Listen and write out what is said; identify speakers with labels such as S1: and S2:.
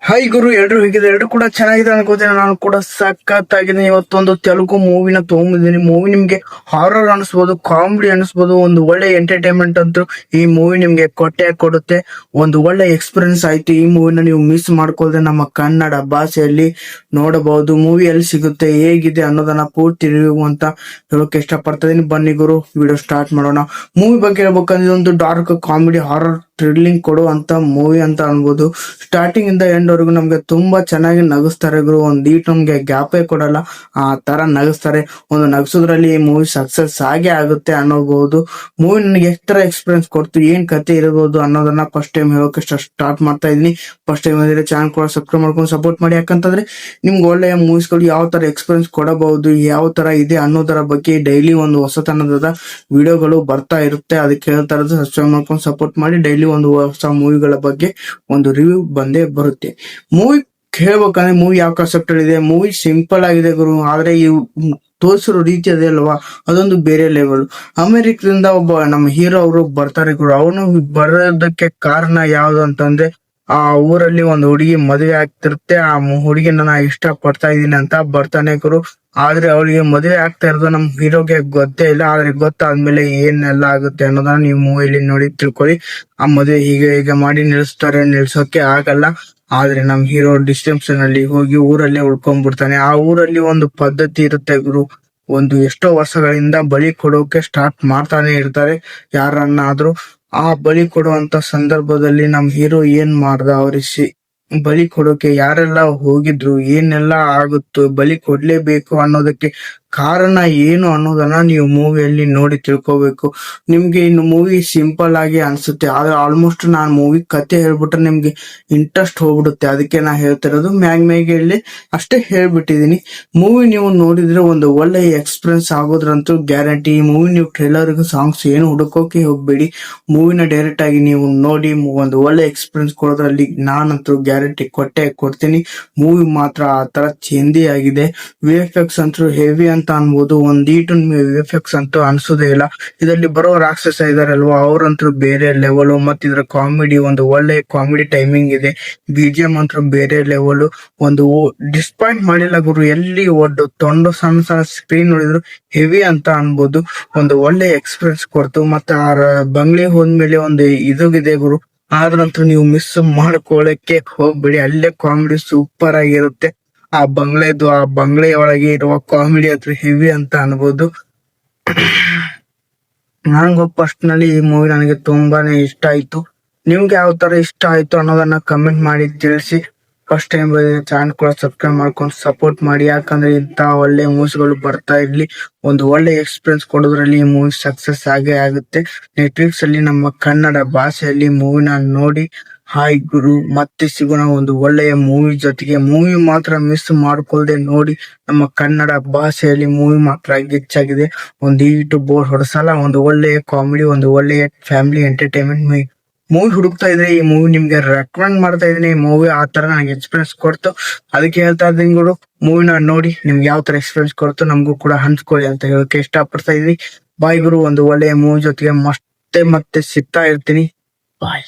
S1: Hi ಗುರು, ಎಲ್ರು ಹೇಗಿದೆ? ಎಲ್ರು ಕೂಡ ಚೆನ್ನಾಗಿದೆ ಅನ್ಕೋತೀನಿ. ನಾನು ಕೂಡ ಸಖತ್ತಾಗಿದ್ದೀನಿ. ಇವತ್ತೊಂದು ತೆಲುಗು ಮೂವಿನ ತಗೊಂಡಿದ್ದೀನಿ. ಮೂವಿ ನಿಮ್ಗೆ ಹಾರರ್ ಅನಿಸ್ಬೋದು, ಕಾಮಿಡಿ ಅನಿಸ್ಬೋದು, ಒಂದು ಒಳ್ಳೆ ಎಂಟರ್ಟೈನ್ಮೆಂಟ್ ಅಂತೂ ಈ ಮೂವಿ ನಿಮ್ಗೆ ಕೊಡುತ್ತೆ. ಒಂದು ಒಳ್ಳೆ ಎಕ್ಸ್ಪೀರಿಯನ್ಸ್ ಆಯ್ತು. ಈ ಮೂವಿನ ನೀವು ಮಿಸ್ ಮಾಡ್ಕೊಳ್ದೆ ನಮ್ಮ ಕನ್ನಡ ಭಾಷೆಯಲ್ಲಿ ನೋಡಬಹುದು. ಮೂವಿ ಎಲ್ಲಿ ಸಿಗುತ್ತೆ, ಹೇಗಿದೆ ಅನ್ನೋದನ್ನ ಪೂರ್ತಿ ರಿವ್ಯೂ ಅಂತ ಹೇಳೋಕೆ ಇಷ್ಟಪಡ್ತಾ ಇದೀನಿ. ಬನ್ನಿ ಗುರು, ವಿಡಿಯೋ ಸ್ಟಾರ್ಟ್ ಮಾಡೋಣ. ಮೂವಿ ಬಗ್ಗೆ ಹೇಳ್ಬೇಕಂದ್ರೆ ಒಂದು ಡಾರ್ಕ್ ಕಾಮಿಡಿ ಹಾರರ್ ಥ್ರಿಲ್ಲಿಂಗ್ ಕೊಡುವಂತ ಮೂವಿ ಅಂತ ಅನ್ಬೋದು. ಸ್ಟಾರ್ಟಿಂಗ್ ಇಂದ ಎಂಡ್ ವರೆಗೂ ನಮ್ಗೆ ತುಂಬಾ ಚೆನ್ನಾಗಿ ನಗಿಸ್ತಾರೆ ಗುರು. ಒಂದ್ ಈಟ್ ನಮ್ಗೆ ಗ್ಯಾಪೇ ಕೊಡಲ್ಲ, ಆ ತರ ನಗಿಸ್ತಾರೆ. ಒಂದು ನಗಿಸೋದ್ರಲ್ಲಿ ಈ ಮೂವಿ ಸಕ್ಸಸ್ ಆಗೇ ಆಗುತ್ತೆ ಅನ್ನೋಬಹುದು. ಮೂವಿ ನನಗೆ ಎಷ್ಟು ತರ ಎಕ್ಸ್ಪೀರಿಯನ್ಸ್ ಕೊಡ್ತು, ಏನ್ ಕತೆ ಇರಬಹುದು ಅನ್ನೋದನ್ನ ಫಸ್ಟ್ ಟೈಮ್ ಹೇಳೋಕೆ ಸ್ಟಾರ್ಟ್ ಮಾಡ್ತಾ ಇದೀನಿ. ಫಸ್ಟ್ ಟೈಮ್ ಅಂದ್ರೆ ಚಾನಲ್ ಕೂಡ ಸಬ್ಸ್ಕ್ರೈಬ್ ಮಾಡ್ಕೊಂಡು ಸಪೋರ್ಟ್ ಮಾಡಿ. ಯಾಕಂತಂದ್ರೆ ನಿಮ್ಗೆ ಒಳ್ಳೆಯ ಮೂವೀಸ್ ಗಳು ಯಾವ ತರ ಎಕ್ಸ್ಪೀರಿಯನ್ಸ್ ಕೊಡಬಹುದು, ಯಾವ ತರ ಇದೆ ಅನ್ನೋದರ ಬಗ್ಗೆ ಡೈಲಿ ಒಂದು ಹೊಸತನದ ವಿಡಿಯೋಗಳು ಬರ್ತಾ ಇರುತ್ತೆ. ಅದಕ್ಕೆ ಹೇಳ್ತಾ ಇರೋದು ಸಬ್ಸ್ಕ್ರೈಬ್ ಮಾಡ್ಕೊಂಡು ಸಪೋರ್ಟ್ ಮಾಡಿ. ಡೈಲಿ ಒಂದು ಹೊಸ ಮೂವಿಗಳ ಬಗ್ಗೆ ಒಂದು ರಿವ್ಯೂ ಬಂದೇ ಬರುತ್ತೆ. ಮೂವಿ ಹೇಳ್ಬೇಕಂದ್ರೆ ಮೂವಿ ಯಾವ ಕಾನ್ಸೆಪ್ಟ್ ಇದೆ, ಮೂವಿ ಸಿಂಪಲ್ ಆಗಿದೆ ಗುರು. ಆದ್ರೆ ಈ ತೋರಿಸಿರೋ ರೀತಿ ಅದೇ ಅಲ್ವಾ, ಅದೊಂದು ಬೇರೆ ಲೆವೆಲ್. ಅಮೆರಿಕದಿಂದ ಒಬ್ಬ ನಮ್ಮ ಹೀರೋ ಅವರು ಬರ್ತಾರೆ ಗುರು. ಅವನು ಬರೋದಕ್ಕೆ ಕಾರಣ ಯಾವ್ದು ಅಂತಂದ್ರೆ, ಆ ಊರಲ್ಲಿ ಒಂದು ಹುಡುಗಿ ಮದುವೆ ಆಗ್ತಿರುತ್ತೆ. ಆ ಹುಡುಗಿನ ನಾ ಇಷ್ಟ ಪಡ್ತಾ ಇದೀನಿ ಅಂತ ಬರ್ತಾನೆ ಗುರು. ಆದ್ರೆ ಅವಳಿಗೆ ಮದುವೆ ಆಗ್ತಾ ಇರೋದು ನಮ್ ಹೀರೋಗೆ ಗೊತ್ತೇ ಇಲ್ಲ. ಆದ್ರೆ ಗೊತ್ತಾದ್ಮೇಲೆ ಏನೆಲ್ಲ ಆಗುತ್ತೆ ಅನ್ನೋದನ್ನ ನೀವು ಮೂವಿಲಿ ನೋಡಿ ತಿಳ್ಕೊಳ್ಳಿ. ಆ ಮದುವೆ ಹೀಗೆ ಮಾಡಿ ನಿಲ್ಸೋಕೆ ಆಗಲ್ಲ. ಆದ್ರೆ ನಮ್ ಹೀರೋ ಡಿಸ್ಟೆನ್ಷನ್ ಅಲ್ಲಿ ಹೋಗಿ ಊರಲ್ಲೇ ಉಳ್ಕೊಂಡ್ಬಿಡ್ತಾನೆ. ಆ ಊರಲ್ಲಿ ಒಂದು ಪದ್ಧತಿ ಇರುತ್ತೆ ಗುರು. ಒಂದು ಎಷ್ಟೋ ವರ್ಷಗಳಿಂದ ಬಲಿ ಕೊಡೋಕೆ ಸ್ಟಾರ್ಟ್ ಮಾಡ್ತಾನೆ ಇರ್ತಾರೆ ಯಾರನ್ನಾದ್ರೂ. ಆ ಬಲಿ ಕೊಡುವಂತ ಸಂದರ್ಭದಲ್ಲಿ ನಮ್ ಹೀರೋ ಏನ್ ಮಾಡ್ದ, ಅವ್ರಿಗೆ ಬಲಿ ಕೊಡೋಕೆ ಯಾರೆಲ್ಲ ಹೋಗಿದ್ರು, ಏನೆಲ್ಲ ಆಗುತ್ತೋ, ಬಲಿ ಕೊಡ್ಲೇಬೇಕು ಅನ್ನೋದಕ್ಕೆ ಕಾರಣ ಏನು ಅನ್ನೋದನ್ನ ನೀವು ಮೂವಿಯಲ್ಲಿ ನೋಡಿ ತಿಳ್ಕೊಬೇಕು. ನಿಮ್ಗೆ ಇನ್ನು ಮೂವಿ ಸಿಂಪಲ್ ಆಗಿ ಅನ್ಸುತ್ತೆ, ಆದ್ರೆ ಆಲ್ಮೋಸ್ಟ್ ನಾನು ಮೂವಿ ಕತೆ ಹೇಳ್ಬಿಟ್ರೆ ನಿಮ್ಗೆ ಇಂಟ್ರೆಸ್ಟ್ ಹೋಗ್ಬಿಡುತ್ತೆ. ಅದಕ್ಕೆ ನಾ ಹೇಳ್ತಿರೋದು ಮ್ಯಾಗೆ ಅಷ್ಟೇ ಹೇಳ್ಬಿಟ್ಟಿದೀನಿ. ಮೂವಿ ನೀವು ನೋಡಿದ್ರೆ ಒಂದು ಒಳ್ಳೆ ಎಕ್ಸ್ಪೀರಿಯನ್ಸ್ ಆಗೋದ್ರಂತೂ ಗ್ಯಾರಂಟಿ. ಈ ಮೂವಿ ನೀವು ಟ್ರೇಲರ್ ಸಾಂಗ್ಸ್ ಏನು ಹುಡುಕೋಕೆ ಹೋಗ್ಬೇಡಿ. ಮೂವಿನ ಡೈರೆಕ್ಟ್ ಆಗಿ ನೀವು ನೋಡಿ ಒಂದು ಒಳ್ಳೆ ಎಕ್ಸ್ಪೀರಿಯನ್ಸ್ ಕೊಡೋದ್ರಲ್ಲಿ ನಾನಂತೂ ಗ್ಯಾರಂಟಿ ಕೊಡ್ತೀನಿ. ಮೂವಿ ಮಾತ್ರ ಆ ತರ ಚೇಂಜಿ ಆಗಿದೆ. VFX ಅಂತೂ ಹೆವಿ ಅಂತ ಅನ್ಬೋದು. ಒಂದೀಟು VFX ಅಂತೂ ಅನ್ಸೋದೇ ಇಲ್ಲ. ಇದರಲ್ಲಿ ಬರೋ ರಾಕ್ಷಸ ಇದಾರಲ್ವಾ, ಅವ್ರಂತೂ ಬೇರೆ ಲೆವೆಲ್. ಮತ್ತೆ ಇದ್ರ ಕಾಮಿಡಿ ಒಂದು ಒಳ್ಳೆ ಕಾಮಿಡಿ ಟೈಮಿಂಗ್ ಇದೆ. BGM ಅಂತೂ ಬೇರೆ ಲೆವೆಲ್. ಒಂದು ಡಿಸ್ಪಾಯಿಂಟ್ ಮಾಡಿಲ್ಲ ಗುರು. ಎಲ್ಲಿ ತೊಂಡು ಸಣ್ಣ ಸ್ಕ್ರೀನ್ ನೋಡಿದ್ರು ಹೆವಿ ಅಂತ ಅನ್ಬೋದು. ಒಂದು ಒಳ್ಳೆ ಎಕ್ಸ್ಪೀರಿಯನ್ಸ್ ಕೊಡ್ತು. ಮತ್ತೆ ಆ ಬಂಗ್ಲೆ ಹೋದ್ಮೇಲೆ ಒಂದು ಇದೆ ಗುರು. ಆದ್ರಂತೂ ನೀವು ಮಿಸ್ ಮಾಡ್ಕೊಳಕ್ಕೆ ಹೋಗ್ಬೇಡಿ. ಅಲ್ಲೇ ಕಾಮಿಡಿ ಸೂಪರ್ ಆಗಿರುತ್ತೆ. ಆ ಬಂಗ್ಲೆ ಒಳಗೆ ಇರುವ ಕಾಮಿಡಿ ಹತ್ರ ಹೆವಿ ಅಂತ ಅನ್ಬೋದು. ನನಗೂ ಪರ್ಸನಲಿ ಈ ಮೂವಿ ನನಗೆ ತುಂಬಾನೇ ಇಷ್ಟ ಆಯ್ತು. ನಿಮ್ಗೆ ಯಾವ ತರ ಇಷ್ಟ ಆಯ್ತು ಅನ್ನೋದನ್ನ ಕಮೆಂಟ್ ಮಾಡಿ ತಿಳಿಸಿ. ಫಸ್ಟ್ ಟೈಮ್ ಚಾನಲ್ ಕೂಡ ಸಬ್ಸ್ಕ್ರೈಬ್ ಮಾಡ್ಕೊಂಡು ಸಪೋರ್ಟ್ ಮಾಡಿ. ಯಾಕಂದ್ರೆ ಇಂತ ಒಳ್ಳೆ ಮೂವೀಸ್ಗಳು ಬರ್ತಾ ಇರ್ಲಿ. ಒಂದು ಒಳ್ಳೆ ಎಕ್ಸ್ಪೀರಿಯನ್ಸ್ ಕೊಡೋದ್ರಲ್ಲಿ ಈ ಮೂವಿ ಸಕ್ಸಸ್ ಆಗೇ ಆಗುತ್ತೆ. ನೆಟ್ಫ್ಲಿಕ್ಸ್ ಅಲ್ಲಿ ನಮ್ಮ ಕನ್ನಡ ಭಾಷೆಯಲ್ಲಿ ಮೂವಿನ ನೋಡಿ. ಹಾಯ್ ಗುರು, ಮತ್ತೆ ಸಿಗೋಣ ಒಂದು ಒಳ್ಳೆಯ ಮೂವಿ ಜೊತೆಗೆ. ಮೂವಿ ಮಾತ್ರ ಮಿಸ್ ಮಾಡ್ಕೊಳ್ದೆ ನೋಡಿ. ನಮ್ಮ ಕನ್ನಡ ಭಾಷೆಯಲ್ಲಿ ಮೂವಿ ಮಾತ್ರ ಗಿಚ್ಚಾಗಿದೆ. ಒಂದು ಈಟು ಬೋರ್ ಹೊಡೆಸಲ್ಲ. ಒಂದು ಒಳ್ಳೆಯ ಕಾಮಿಡಿ, ಒಂದು ಒಳ್ಳೆಯ ಫ್ಯಾಮಿಲಿ ಎಂಟರ್ಟೈನ್ಮೆಂಟ್ ಮೂವಿ ಹುಡುಕ್ತಾ ಇದ್ರೆ ಈ ಮೂವಿ ನಿಮ್ಗೆ ರೆಕಮೆಂಡ್ ಮಾಡ್ತಾ ಇದೀನಿ. ಈ ಮೂವಿ ಆ ತರ ನನಗೆ ಎಕ್ಸ್ಪೀರಿಯನ್ಸ್ ಕೊಡ್ತು. ಅದಕ್ಕೆ ಹೇಳ್ತಾ ಇದ್ದೀನಿ ಗುರು, ಮೂವಿನ ನೋಡಿ ನಿಮ್ಗೆ ಯಾವ ತರ ಎಕ್ಸ್ಪೀರಿಯನ್ಸ್ ಕೊಡ್ತು ನಮಗೂ ಕೂಡ ಹಂಚ್ಕೊಳ್ಳಿ ಅಂತ ಹೇಳೋಕೆ ಇಷ್ಟಪಡ್ತಾ ಇದೀನಿ. ಬಾಯ್ ಗುರು, ಒಂದು ಒಳ್ಳೆಯ ಮೂವಿ ಜೊತೆಗೆ ಮತ್ತೆ ಸಿಗ್ತಾ ಇರ್ತೀನಿ. ಬಾಯ್.